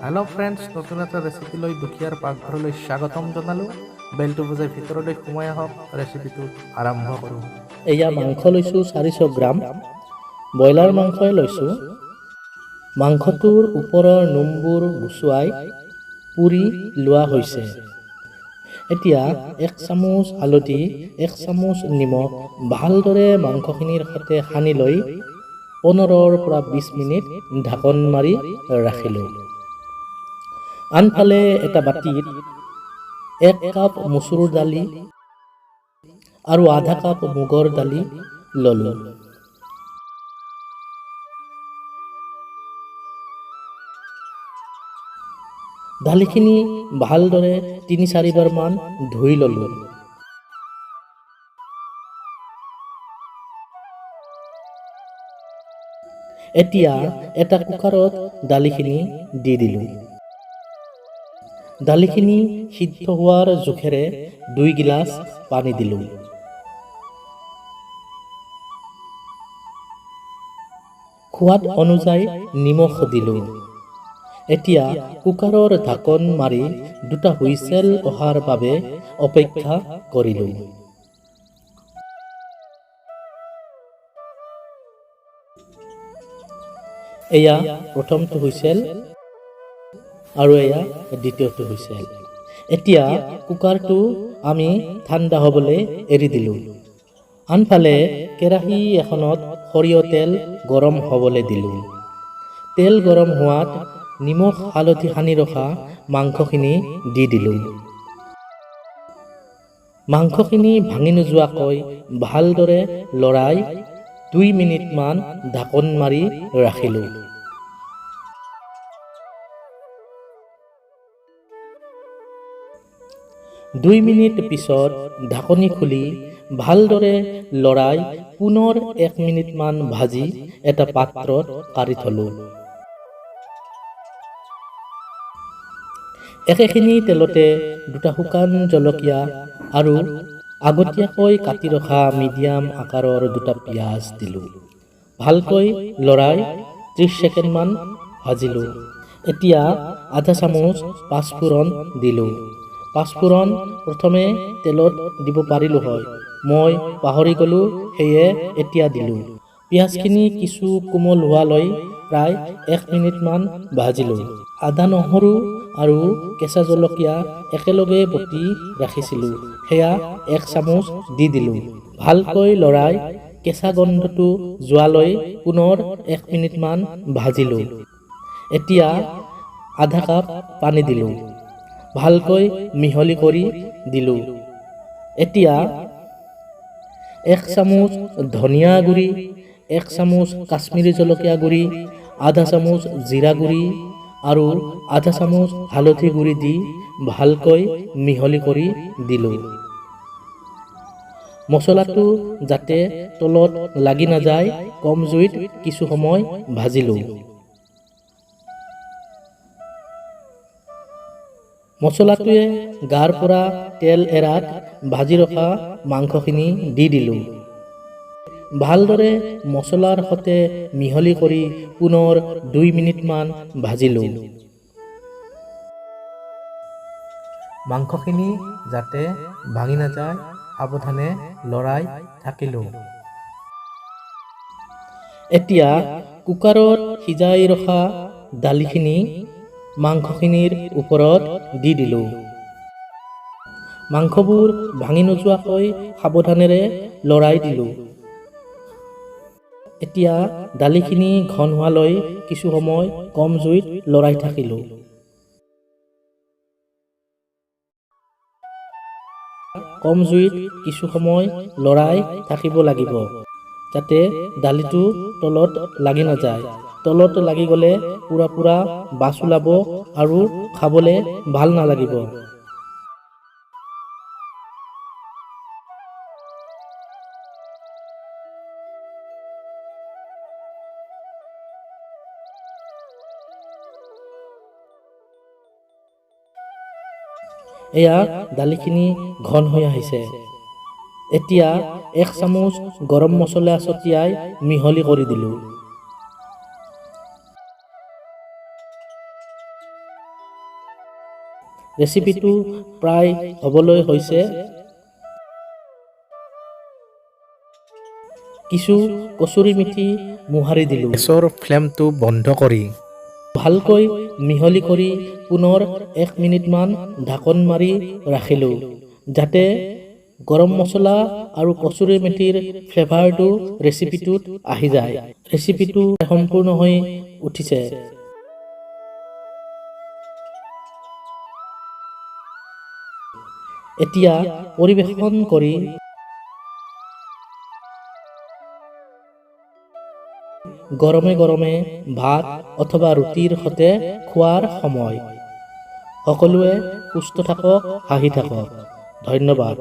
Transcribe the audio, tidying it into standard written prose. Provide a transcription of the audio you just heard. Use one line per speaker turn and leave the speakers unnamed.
Hello' friends, নতুন এটা recipe লৈ দুখীয়াৰ পাকঘৰলৈ স্বাগতম জনালোঁ। বেলটো বজাই ভিতৰলৈ সোমাই আহক, ৰেচিপিটো আৰম্ভ কৰোঁ।
এয়া মাংস লৈছোঁ 400 গ্ৰাম, ব্ৰইলাৰ মাংসই লৈছোঁ। মাংসটোৰ ওপৰৰ নোমবোৰ গুচুৱাই পুৰি লোৱা হৈছে। এতিয়া 1 চামুচ হালধি, 1 চামুচ নিমখ ভালদৰে মাংসখিনিৰ সৈতে সানি লৈ 15 পৰা 20 মিনিট ঢাকন মাৰি ৰাখিলোঁ। আনফালে এটা বাটিত 1 কাপ মচুৰ দালি আৰু আধা কাপ মুগৰ দালি ললোঁ। দালিখিনি ভালদৰে 3-4 বাৰ মান ধুই ললোঁ। এতিয়া এটা কুকাৰত দালিখিনি দি দিলোঁ। দালিখিনি সিদ্ধ হোৱাৰ জোখেৰে 2 গিলাচ পানী দিলোঁ। সোৱাদ অনুযায়ী নিমখ দিলোঁ। এতিয়া কুকাৰৰ ঢাকন মাৰি 2টা হুইচেল অহাৰ বাবে অপেক্ষা কৰিলোঁ। এয়া প্ৰথমটো হুইচেল আৰু এয়া দ্বিতীয়টো হুইচেল। এতিয়া কুকাৰটো আমি ঠাণ্ডা হ'বলৈ এৰি দিলোঁ। আনফালে কেৰাহী এখনত সৰিয়হ তেল গৰম হ'বলৈ দিলোঁ। তেল গৰম হোৱাত নিমখ হালধি সানি ৰখা মাংসখিনি দি দিলোঁ। মাংসখিনি ভাঙি নোযোৱাকৈ ভালদৰে লৰাই 2 মিনিটমান ঢাকন মাৰি ৰাখিলোঁ। দুই মিনিট পিছত ঢাকনি খুলি ভালদৰে লৰাই পুনৰ 1 মিনিটমান ভাজি এটা পাত্ৰত কাঢ়ি থলোঁ। একেখিনি তেলতে 2টা শুকান জলকীয়া আৰু আগতীয়াকৈ কাটি ৰখা মিডিয়াম আকাৰৰ 2টা পিঁয়াজ দিলোঁ। ভালকৈ লৰাই 30 ছেকেণ্ডমান ভাজিলোঁ। এতিয়া আধা চামুচ পাঁচফোৰণ দিলোঁ। পাঁচফোৰণ প্ৰথমে তেলত দিব পাৰিলোঁ হয়, মই পাহৰি গ'লোঁ, সেয়ে এতিয়া দিলোঁ। পিঁয়াজখিনি কিছু কোমল হোৱালৈ প্ৰায় 1 মিনিটমান ভাজিলোঁ। আদা নহৰু আৰু কেঁচা জলকীয়া একেলগে বটি ৰাখিছিলোঁ, সেয়া 1 চামুচ দি দিলোঁ। ভালকৈ লৰাই কেঁচা গন্ধটো যোৱালৈ পুনৰ 1 মিনিটমান ভাজিলোঁ। এতিয়া আধা কাপ পানী দিলোঁ। ভালকৈ মিহলি কৰি দিলোঁ। এতিয়া 1 চামুচ ধনিয়া গুড়ি, 1 চামুচ কাশ্মীৰী জলকীয়া গুড়ি, আধা চামুচ জিৰা গুড়ি আৰু আধা চামুচ হালধি গুড়ি দি ভালকৈ মিহলি কৰি দিলোঁ। মছলাটো যাতে তলত লাগি নাযায়, কম জুইত কিছু সময় ভাজিলোঁ। মছলাটোৱে গাৰ পৰা তেল এৰাত ভাজি ৰখা মাংসখিনি দি দিলোঁ। ভালদৰে মছলাৰ সৈতে মিহলি কৰি পুনৰ 2 মিনিটমান ভাজিলোঁ।
মাংসখিনি যাতে ভাঙি নাযায়, সাৱধানে লৰাই থাকিলোঁ।
এতিয়া কুকাৰত সিজাই ৰখা দালিখিনি মাংসখিনিৰ ওপৰত দি দিলোঁ। মাংসবোৰ ভাঙি নোযোৱাকৈ সাৱধানেৰে লৰাই দিলোঁ। এতিয়া দালিখিনি ঘন হোৱালৈ কিছু সময় কম জুইত লৰাই থাকিলোঁ। কম জুইত কিছু সময় লৰাই থাকিব লাগিব, যাতে দালিটো তলত লাগি নাযায়। তলত লাগি গ'লে পুৰা বাছ ওলাব আৰু খাবলৈ ভাল নালাগিব। এয়া দালিখিনি ঘন হৈ আহিছে। এতিয়া 1 চামুচ গৰম মছলা ছটিয়াই মিহলি কৰি দিলোঁ। ৰেচিপিটো প্ৰায় হ'বলৈ হৈছে। কিছু কচুৰি মেথি মোহাৰি দিলোঁ।
গেছৰ ফ্লেমটো বন্ধ কৰি
ভালকৈ মিহলি কৰি পুনৰ 1 মিনিটমান ঢাকন মাৰি ৰাখিলোঁ, যাতে গৰম মছলা আৰু কচুৰি মেথিৰ ফ্লেভাৰটো ৰেচিপিটোত আহি যায়। ৰেচিপিটো সম্পূৰ্ণ হৈ উঠিছে। এতিয়া পৰিৱেশন কৰি গৰমে গৰমে ভাত অথবা ৰুটিৰ সৈতে খোৱাৰ সময়। সকলোৱে সুস্থ থাকক, হাঁহি থাকক। ধন্যবাদ।